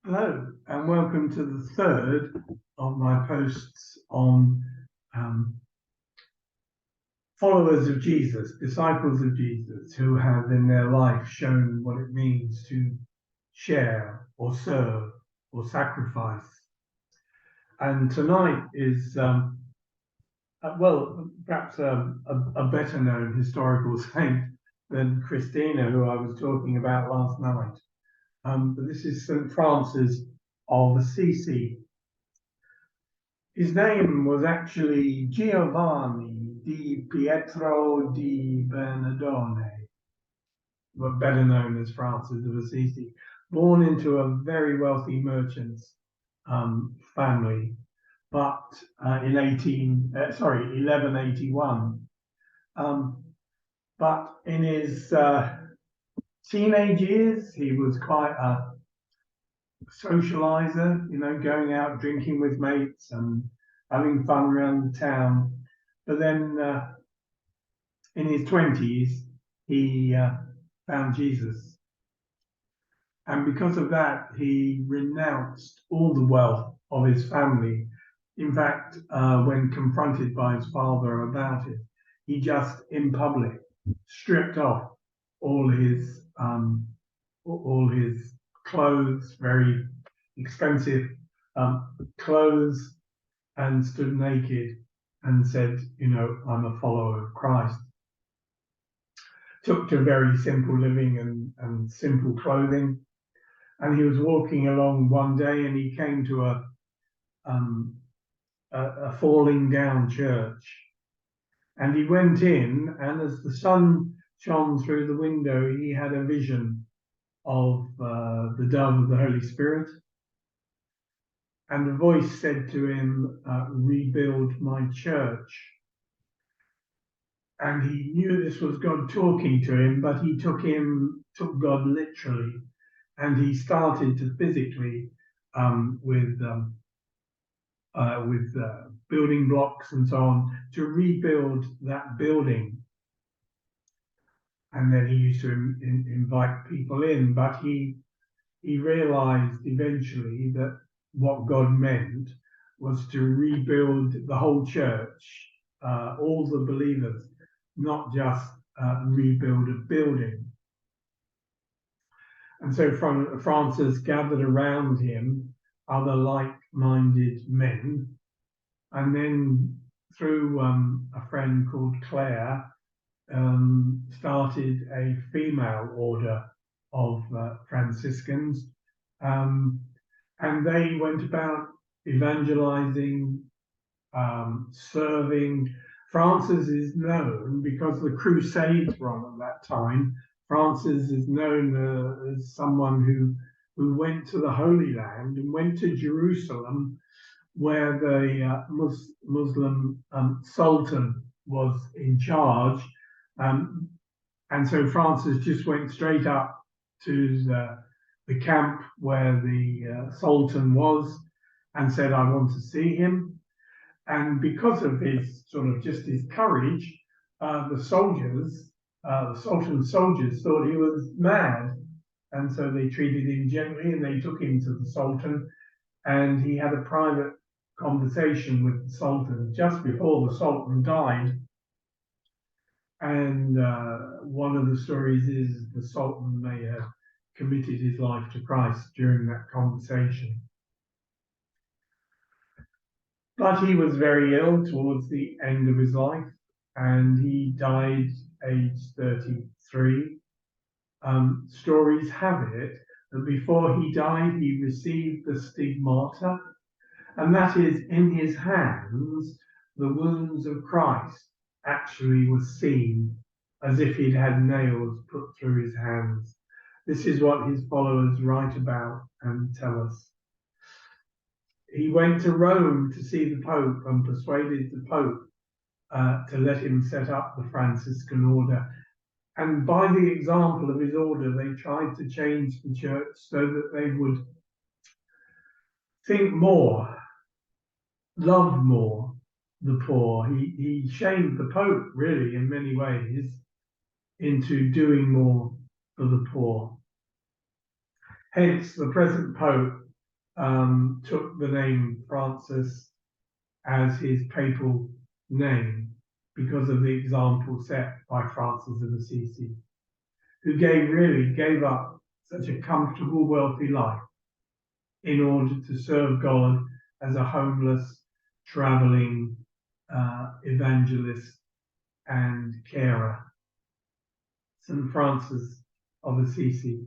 Hello, and welcome to the third of my posts on um, followers of Jesus, disciples of Jesus, who have in their life shown what it means to share or serve or sacrifice. And tonight is, perhaps a better known historical saint than Christina, who I was talking about last night. But this is St. Francis of Assisi. His name was actually Giovanni di Pietro di Bernardone, but better known as Francis of Assisi, born into a very wealthy merchant's family, but in 1181. But in his teenage years, he was quite a socializer, going out drinking with mates and having fun around the town. But then in his 20s, he found Jesus. And because of that, he renounced all the wealth of his family. In fact, when confronted by his father about it, he just in public stripped off all his clothes, very expensive clothes, and stood naked and said, I'm a follower of Christ. Took to very simple living and simple clothing. And he was walking along one day and he came to a falling down church. And he went in, and as the sun shone through the window, he had a vision of the dove of the Holy Spirit. And a voice said to him, rebuild my church. And he knew this was God talking to him, but he took God literally. And he started to physically, with building blocks and so on, to rebuild that building. And then he used to invite people in, but he realized eventually that what God meant was to rebuild the whole church, all the believers, not just rebuild a building. And so Francis gathered around him other like-minded men, and then through a friend called Claire, started a female order of Franciscans, and they went about evangelizing, serving. Francis is known because the Crusades were on at that time. Francis is known as someone who went to the Holy Land and went to Jerusalem, where the Muslim Sultan was in charge. And so Francis just went straight up to the camp where the Sultan was and said, I want to see him. And because of his his courage, the Sultan's soldiers thought he was mad. And so they treated him gently and they took him to the Sultan. And he had a private conversation with the Sultan just before the Sultan died. And one of the stories is the Sultan may have committed his life to Christ during that conversation. But he was very ill towards the end of his life, and he died aged 33. Stories have it that before he died, he received the stigmata, and that is, in his hands, the wounds of Christ actually were seen as if he'd had nails put through his hands. This is what his followers write about and tell us. He went to Rome to see the Pope and persuaded the Pope to let him set up the Franciscan order. And by the example of his order, they tried to change the church so that they would think more, love more the poor. He shamed the Pope, really, in many ways, into doing more for the poor. Hence, the present Pope took the name Francis as his papal name because of the example set by Francis of Assisi, who really gave up such a comfortable, wealthy life in order to serve God as a homeless, traveling evangelist and carer. St. Francis of Assisi